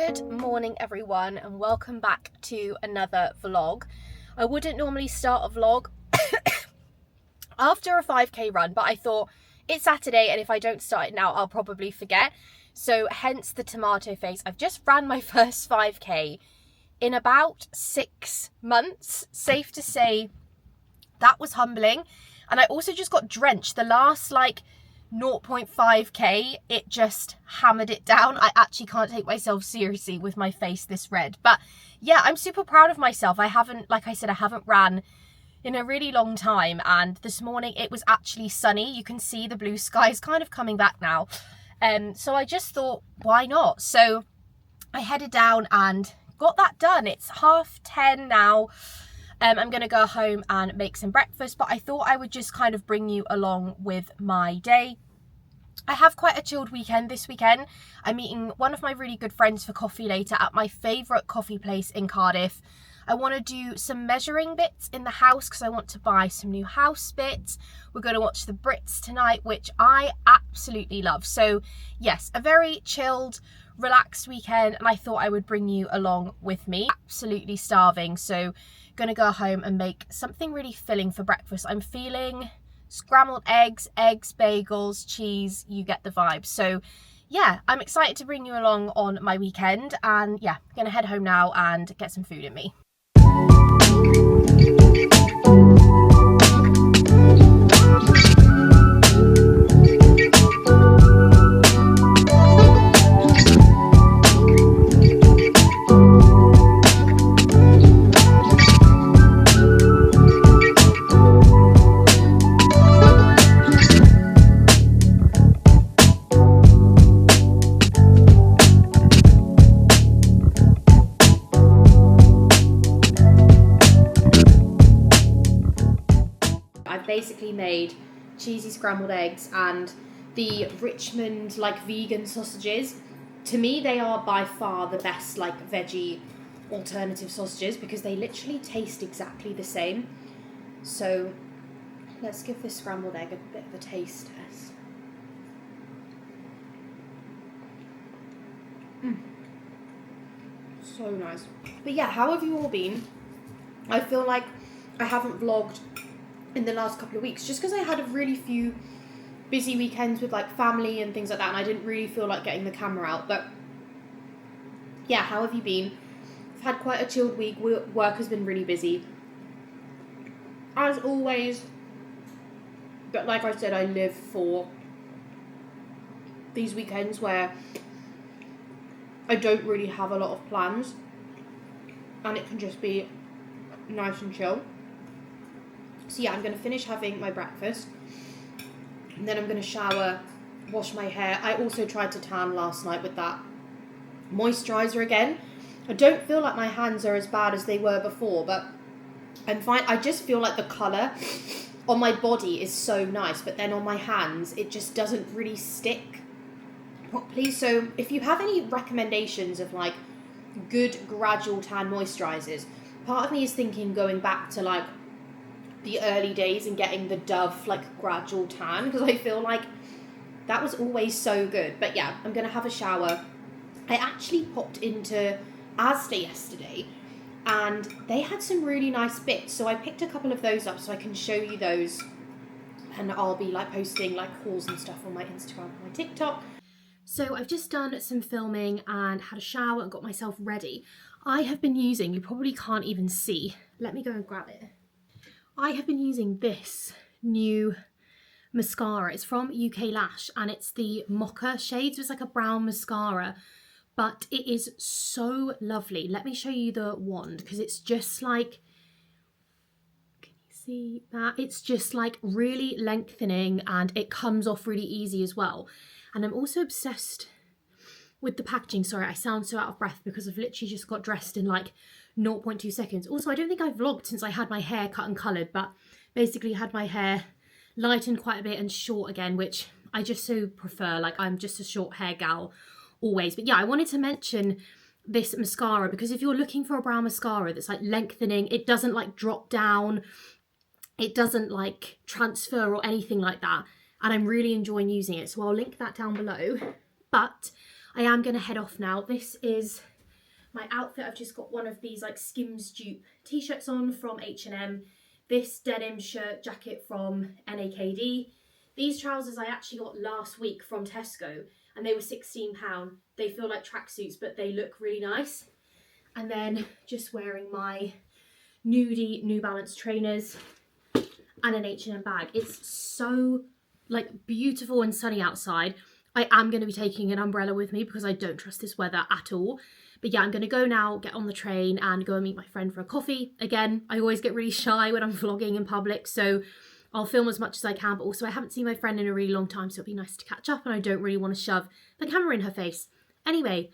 Good morning everyone and welcome back to another vlog. I wouldn't normally start a vlog after a 5k run, but I thought it's Saturday and if I don't start it now I'll probably forget. So hence the tomato face. I've just ran my first 5k in about 6 months. Safe to say that was humbling. And I also just got drenched. The last 0.5k, it just hammered it down. I actually can't take myself seriously with my face this red. But yeah, I'm super proud of myself. I haven't ran in a really long time, and this morning it was actually sunny. You can see the blue sky is kind of coming back now. So I just thought, why not? So I headed down and got that done. It's 10:30 now. I'm going to go home and make some breakfast, but I thought I would just kind of bring you along with my day. I have quite a chilled weekend this weekend. I'm meeting one of my really good friends for coffee later at my favourite coffee place in Cardiff. I want to do some measuring bits in the house because I want to buy some new house bits. We're going to watch the Brits tonight, which I absolutely love. So yes, a very chilled, relaxed weekend, and I thought I would bring you along with me. Absolutely starving, so gonna go home and make something really filling for breakfast. I'm feeling scrambled eggs, bagels, cheese, you get the vibe. So yeah, I'm excited to bring you along on my weekend, and yeah, gonna head home now and get some food in me. Basically made cheesy scrambled eggs and the Richmond vegan sausages. To me, they are by far the best veggie alternative sausages because they literally taste exactly the same. So let's give this scrambled egg a bit of a taste test. So nice. But yeah, how have you all been? I feel like I haven't vlogged in the last couple of weeks just because I had a really few busy weekends with family and things like that, and I didn't really feel like getting the camera out. But yeah, how have you been? I've had quite a chilled week. Work has been really busy as always, but like I said, I live for these weekends where I don't really have a lot of plans and it can just be nice and chill. So yeah, I'm going to finish having my breakfast and then I'm going to shower, wash my hair. I also tried to tan last night with that moisturiser again. I don't feel like my hands are as bad as they were before, but I'm fine. I just feel like the colour on my body is so nice, but then on my hands it just doesn't really stick properly. So if you have any recommendations of good gradual tan moisturisers, part of me is thinking going back to the early days and getting the Dove gradual tan, because I feel like that was always so good. But yeah, I'm gonna have a shower. I actually popped into Asda yesterday and they had some really nice bits, so I picked a couple of those up so I can show you those, and I'll be posting hauls and stuff on my Instagram and my TikTok. So I've just done some filming and had a shower and got myself ready. I have been using, you probably can't even see, let me go and grab it. I have been using this new mascara. It's from UK Lash and it's the Mocha shade. So it's a brown mascara, but it is so lovely. Let me show you the wand because it's just can you see that? It's just really lengthening and it comes off really easy as well. And I'm also obsessed with the packaging. Sorry, I sound so out of breath because I've literally just got dressed in 0.2 seconds. Also, I don't think I've vlogged since I had my hair cut and coloured, but basically had my hair lightened quite a bit and short again, which I just so prefer. I'm just a short hair gal always. But yeah, I wanted to mention this mascara because if you're looking for a brow mascara that's lengthening, it doesn't drop down, it doesn't transfer or anything like that, and I'm really enjoying using it, so I'll link that down below. But I am going to head off now. This is my outfit, I've just got one of these like Skims dupe t-shirts on from H&M, this denim shirt jacket from NAKD. These trousers I actually got last week from Tesco and they were £16. They feel like tracksuits but they look really nice. And then just wearing my nudie New Balance trainers and an H&M bag. It's so like beautiful and sunny outside. I am going to be taking an umbrella with me because I don't trust this weather at all. But yeah, I'm going to go now, get on the train and go and meet my friend for a coffee. Again, I always get really shy when I'm vlogging in public, so I'll film as much as I can. But also I haven't seen my friend in a really long time, so it'll be nice to catch up and I don't really want to shove the camera in her face. Anyway.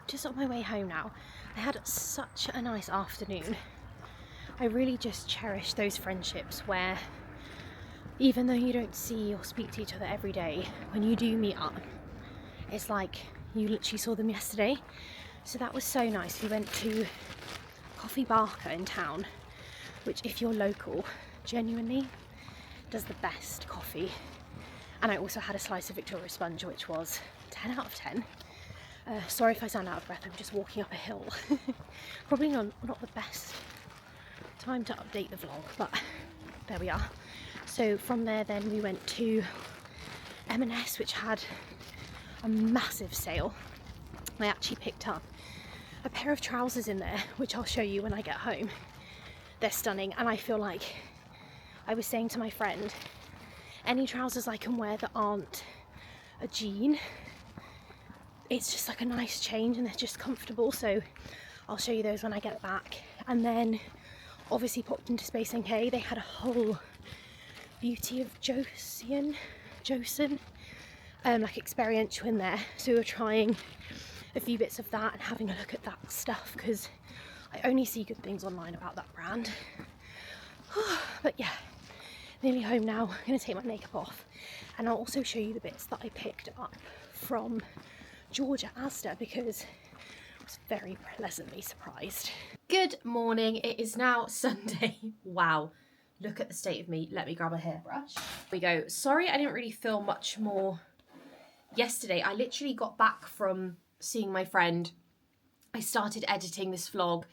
Just on my way home now. I had such a nice afternoon. I really just cherish those friendships where even though you don't see or speak to each other every day, when you do meet up, it's like you literally saw them yesterday. So that was so nice. We went to Coffee Barker in town, which if you're local, genuinely does the best coffee. And I also had a slice of Victoria Sponge, which was 10 out of 10. Sorry if I sound out of breath, I'm just walking up a hill. Probably not the best time to update the vlog, but there we are. So from there then we went to M&S, which had a massive sale. I actually picked up a pair of trousers in there, which I'll show you when I get home. They're stunning, and I feel like I was saying to my friend, any trousers I can wear that aren't a jean, it's just like a nice change and they're just comfortable, so I'll show you those when I get back. And then obviously popped into Space NK. They had a whole Beauty of Joseon like experiential in there, so we were trying a few bits of that and having a look at that stuff because I only see good things online about that brand. But yeah, nearly home now. I'm going to take my makeup off and I'll also show you the bits that I picked up from Georgia Asda because I was very pleasantly surprised. Good morning, it is now Sunday. Wow, look at the state of me. Let me grab a hairbrush. Here we go. Sorry I didn't really film much more yesterday. I literally got back from seeing my friend. I started editing this vlog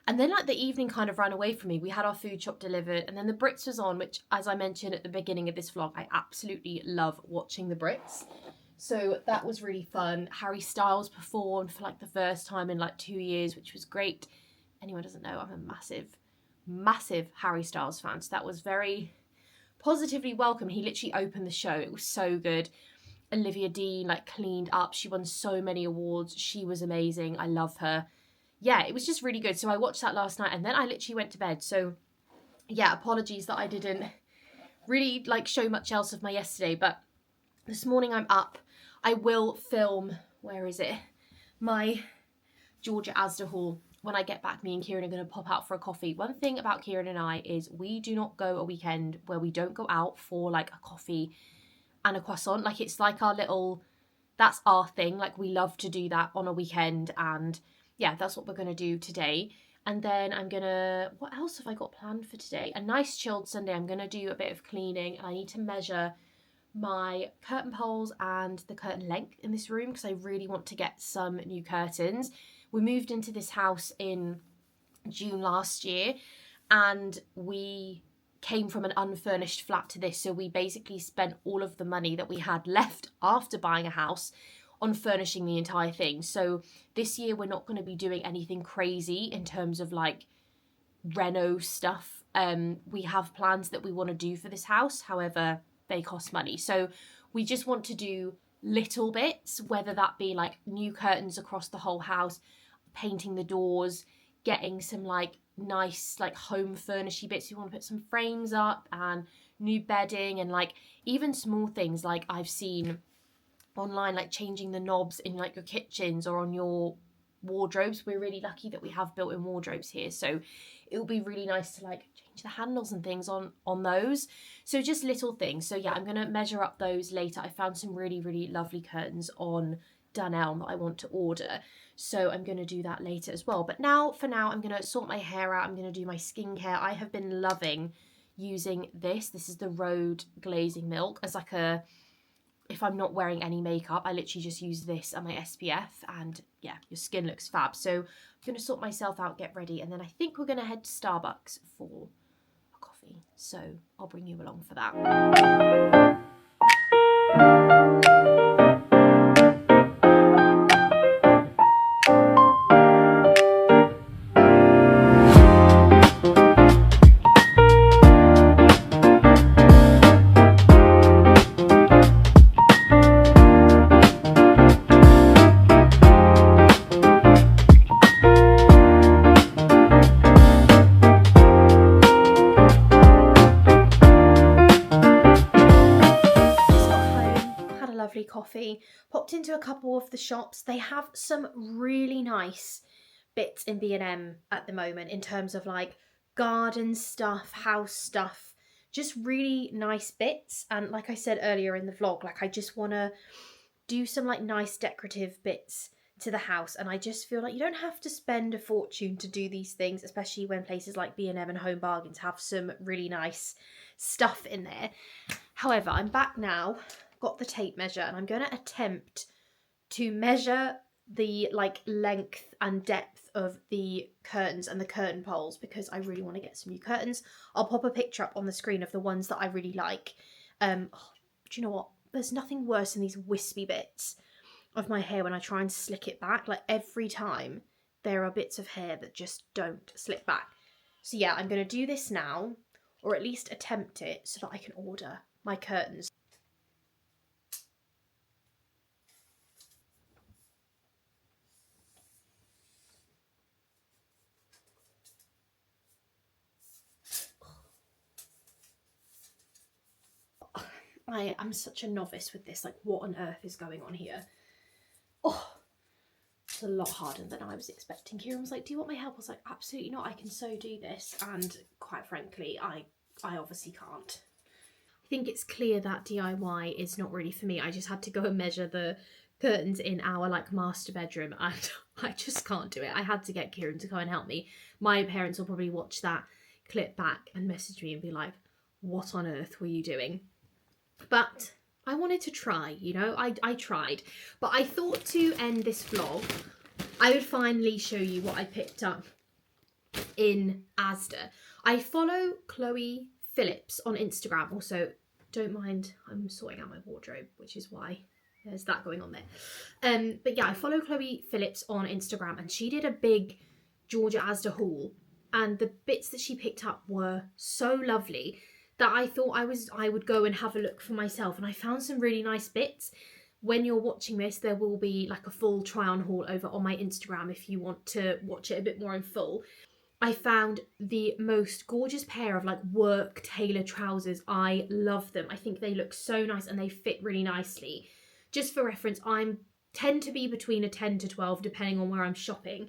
and then like the evening kind of ran away from me. We had our food shop delivered and then the Brits was on, which as I mentioned at the beginning of this vlog, I absolutely love watching the Brits. So that was really fun. Harry Styles performed for like the first time in like 2 years, which was great. Anyone doesn't know, I'm a massive Harry Styles fan. So that was very positively welcome. He literally opened the show. It was so good. Olivia Dean like cleaned up. She won so many awards. She was amazing. I love her. Yeah, it was just really good. So I watched that last night and then I literally went to bed. So yeah, apologies that I didn't really like show much else of my yesterday, but this morning I'm up. I will film, where is it? My Georgia Asda haul. When I get back, me and Kieran are going to pop out for a coffee. One thing about Kieran and I is we do not go a weekend where we don't go out for like a coffee and a croissant. Like it's like our little, that's our thing. Like we love to do that on a weekend, and yeah, that's what we're going to do today. And then I'm going to, what else have I got planned for today? A nice chilled Sunday. I'm going to do a bit of cleaning and I need to measure my curtain poles and the curtain length in this room because I really want to get some new curtains. We moved into this house in June last year and we came from an unfurnished flat to this, so we basically spent all of the money that we had left after buying a house on furnishing the entire thing. So this year we're not going to be doing anything crazy in terms of like reno stuff. We have plans that we want to do for this house, however they cost money, so we just want to do little bits, whether that be like new curtains across the whole house, painting the doors, getting some like nice like home furnishy bits. We want to put some frames up and new bedding and like even small things like I've seen online, like changing the knobs in like your kitchens or on your wardrobes. We're really lucky that we have built-in wardrobes here, so it will be really nice to like change the handles and things on those. So just little things. So yeah, I'm going to measure up those later. I found some really, really lovely curtains on Dunelm that I want to order, so I'm going to do that later as well. But for now, I'm going to sort my hair out. I'm going to do my skincare. I have been loving using this. This is the Rhode Glazing Milk as like a, if I'm not wearing any makeup, I literally just use this and my SPF, and yeah, your skin looks fab. So I'm going to sort myself out, get ready, and then I think we're going to head to Starbucks for a coffee. So I'll bring you along for that. Coffee, popped into a couple of the shops. They have some really nice bits in B&M at the moment in terms of like garden stuff, house stuff, just really nice bits. And like I said earlier in the vlog, like I just want to do some like nice decorative bits to the house, and I just feel like you don't have to spend a fortune to do these things, especially when places like B&M and Home Bargains have some really nice stuff in there. However, I'm back now, got the tape measure, and I'm going to attempt to measure the like length and depth of the curtains and the curtain poles, because I really want to get some new curtains. I'll pop a picture up on the screen of the ones that I really like. Do you know what? There's nothing worse than these wispy bits of my hair when I try and slick it back. Like every time there are bits of hair that just don't slick back. So yeah, I'm going to do this now, or at least attempt it, so that I can order my curtains. I am such a novice with this, like what on earth is going on here? Oh, it's a lot harder than I was expecting. Kieran was like, do you want my help? I was like, absolutely not, I can so do this. And quite frankly, I obviously can't. I think it's clear that DIY is not really for me. I just had to go and measure the curtains in our like master bedroom, and I just can't do it. I had to get Kieran to go and help me. My parents will probably watch that clip back and message me and be like, what on earth were you doing? But I wanted to try, you know, I tried. But I thought to end this vlog, I would finally show you what I picked up in Asda. I follow Chloe Phillips on Instagram. Also, don't mind, I'm sorting out my wardrobe, which is why there's that going on there. But yeah, I follow Chloe Phillips on Instagram, and she did a big Georgia Asda haul, and the bits that she picked up were so lovely that I thought I would go and have a look for myself, and I found some really nice bits. When you're watching this, there will be like a full try on haul over on my Instagram if you want to watch it a bit more in full. I found the most gorgeous pair of like work tailor trousers. I love them. I think they look so nice and they fit really nicely. Just for reference, I tend to be between a 10 to 12 depending on where I'm shopping.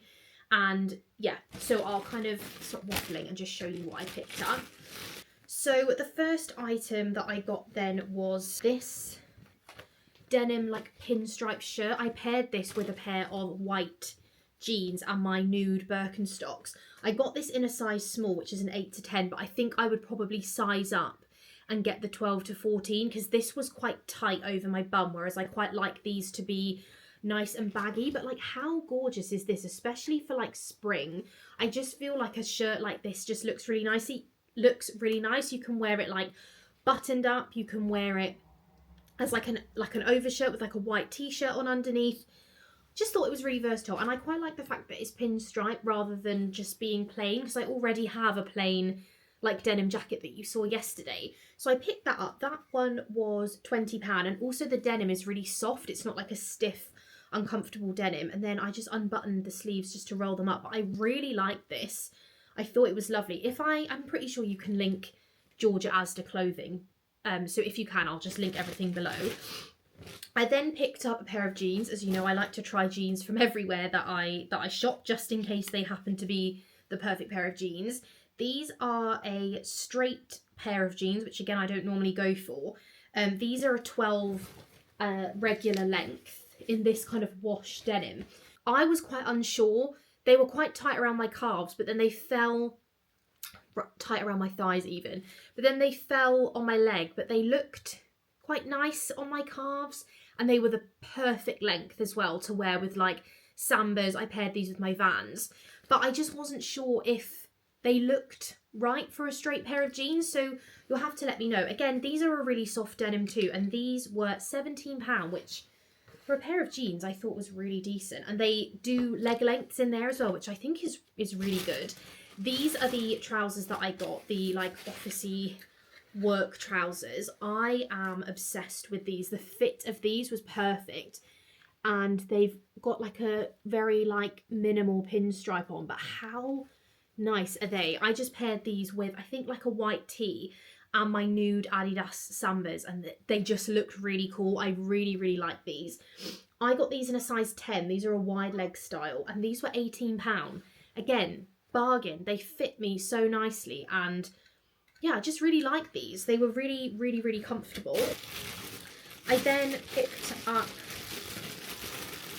And yeah, so I'll kind of stop waffling and just show you what I picked up. So the first item that I got then was this denim like pinstripe shirt. I paired this with a pair of white jeans and my nude Birkenstocks. I got this in a size small, which is an 8 to 10, but I think I would probably size up and get the 12 to 14 because this was quite tight over my bum, whereas I quite like these to be nice and baggy. But like, how gorgeous is this, especially for like spring? I just feel like a shirt like this just looks really nice. You can wear it like buttoned up, you can wear it as like an overshirt with like a white t-shirt on underneath. Just thought it was really versatile, and I quite like the fact that it's pinstripe rather than just being plain, because I already have a plain like denim jacket that you saw yesterday. So I picked that up. That one was £20, and also the denim is really soft. It's not like a stiff, uncomfortable denim. And then I just unbuttoned the sleeves just to roll them up. But I really like this. I thought it was lovely. I'm pretty sure you can link Georgia Asda clothing. So if you can, I'll just link everything below. I then picked up a pair of jeans. As you know, I like to try jeans from everywhere that I shop, just in case they happen to be the perfect pair of jeans. These are a straight pair of jeans, which again I don't normally go for. These are a 12 regular length in this kind of wash denim. I was quite unsure. They were quite tight around my calves, but then they fell tight around my thighs even. But then they fell on my leg, but they looked quite nice on my calves, and they were the perfect length as well to wear with like Sambas. I paired these with my Vans, but I just wasn't sure if they looked right for a straight pair of jeans, so you'll have to let me know. Again, these are a really soft denim too, and these were £17, which for a pair of jeans I thought was really decent. And they do leg lengths in there as well, which I think is really good. These are the trousers that I got, the like officey work trousers. I am obsessed with these. The fit of these was perfect, and they've got like a very like minimal pinstripe on, but how nice are they? I just paired these with, I think, like a white tee and my nude Adidas Sambas, and they just looked really cool. I really like these. I got these in a size 10. These are a wide leg style, and these were £18. Again, bargain. They fit me so nicely, and yeah, I just really like these. They were really comfortable. I then picked up,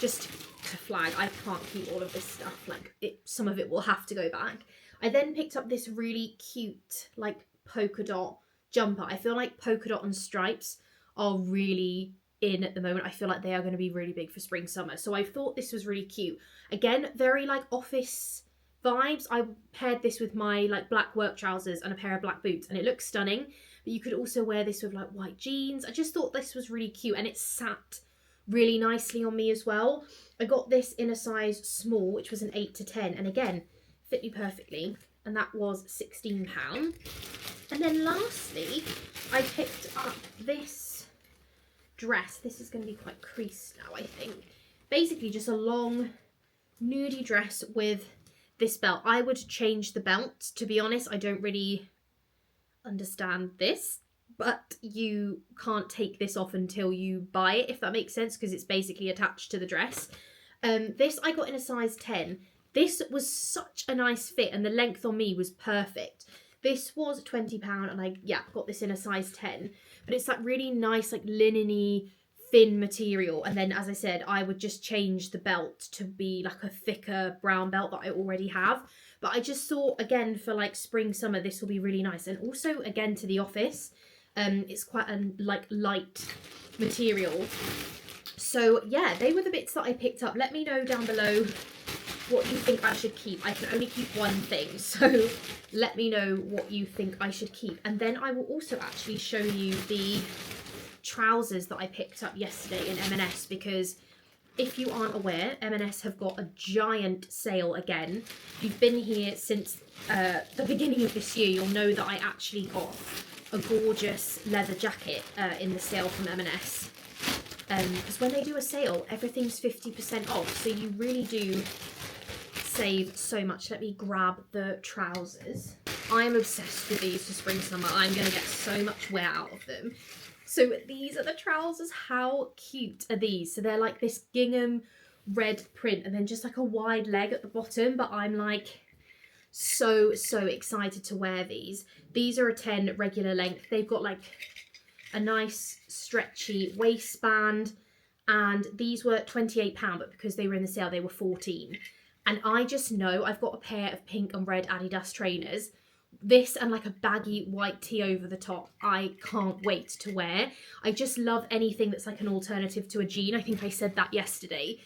just to flag, I can't keep all of this stuff, like some of it will have to go back. I then picked up this really cute like polka dot jumper. I feel like polka dot and stripes are really in at the moment. I feel like they are going to be really big for spring summer, so I thought this was really cute. Again, very like office vibes. I paired this with my like black work trousers and a pair of black boots, and it looks stunning. But you could also wear this with like white jeans. I just thought this was really cute, and it sat really nicely on me as well. I got this in a size small, which was an 8 to 10, and again fit me perfectly, and that was £16. And then lastly, I picked up this dress. This is going to be quite creased now, I think. Basically just a long nudie dress with this belt. I would change the belt, to be honest. I don't really understand this, but you can't take this off until you buy it, if that makes sense, because it's basically attached to the dress. This I got in a size 10. This was such a nice fit, and the length on me was perfect. This was £20, and I got this in a size 10. But it's that really nice, like linen-y, thin material. And then, as I said, I would just change the belt to be like a thicker brown belt that I already have. But I just thought, again, for like spring, summer, this will be really nice. And also, again, to the office, it's quite a like light material. So yeah, they were the bits that I picked up. Let me know down below what you think I should keep. I can only keep one thing, so let me know what you think I should keep. And then I will also actually show you the trousers that I picked up yesterday in M&S, because if you aren't aware, M&S have got a giant sale again. If you've been here since the beginning of this year, you'll know that I actually got a gorgeous leather jacket in the sale from M&S. Because when they do a sale, everything's 50% off, so you really do save so much. Let me grab the trousers. I'm obsessed with these for spring summer. I'm going to get so much wear out of them. So these are the trousers. How cute are these? So they're like this gingham red print, and then just like a wide leg at the bottom, but I'm like so excited to wear these. These are a 10 regular length. They've got like a nice stretchy waistband, and these were £28, but because they were in the sale they were 14. And I just know I've got a pair of pink and red Adidas trainers, this and like a baggy white tee over the top. I can't wait to wear. I just love anything that's like an alternative to a jean. I think I said that yesterday,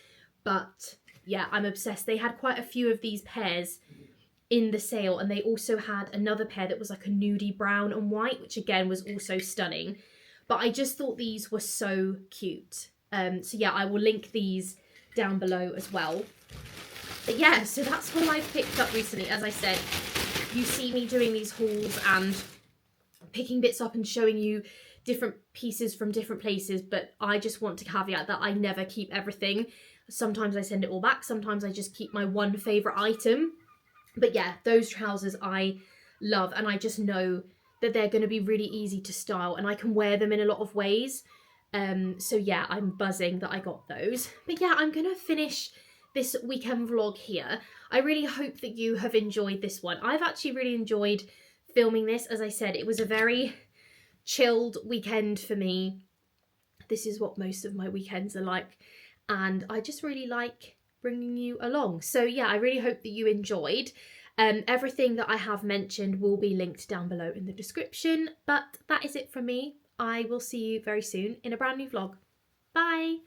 but yeah, I'm obsessed. They had quite a few of these pairs in the sale, and they also had another pair that was like a nudie brown and white, which again was also stunning. But I just thought these were so cute. So yeah, I will link these down below as well. But yeah, so that's what I've picked up recently. As I said, you see me doing these hauls and picking bits up and showing you different pieces from different places, but I just want to caveat that I never keep everything. Sometimes I send it all back, sometimes I just keep my one favourite item. But yeah, those trousers I love, and I just know that they're going to be really easy to style, and I can wear them in a lot of ways. So yeah, I'm buzzing that I got those. But yeah, I'm gonna finish this weekend vlog here. I really hope that you have enjoyed this one. I've actually really enjoyed filming this. As I said, it was a very chilled weekend for me. This is what most of my weekends are like, and I just really like bringing you along. So yeah, I really hope that you enjoyed. Everything that I have mentioned will be linked down below in the description, but that is it from me. I will see you very soon in a brand new vlog. Bye!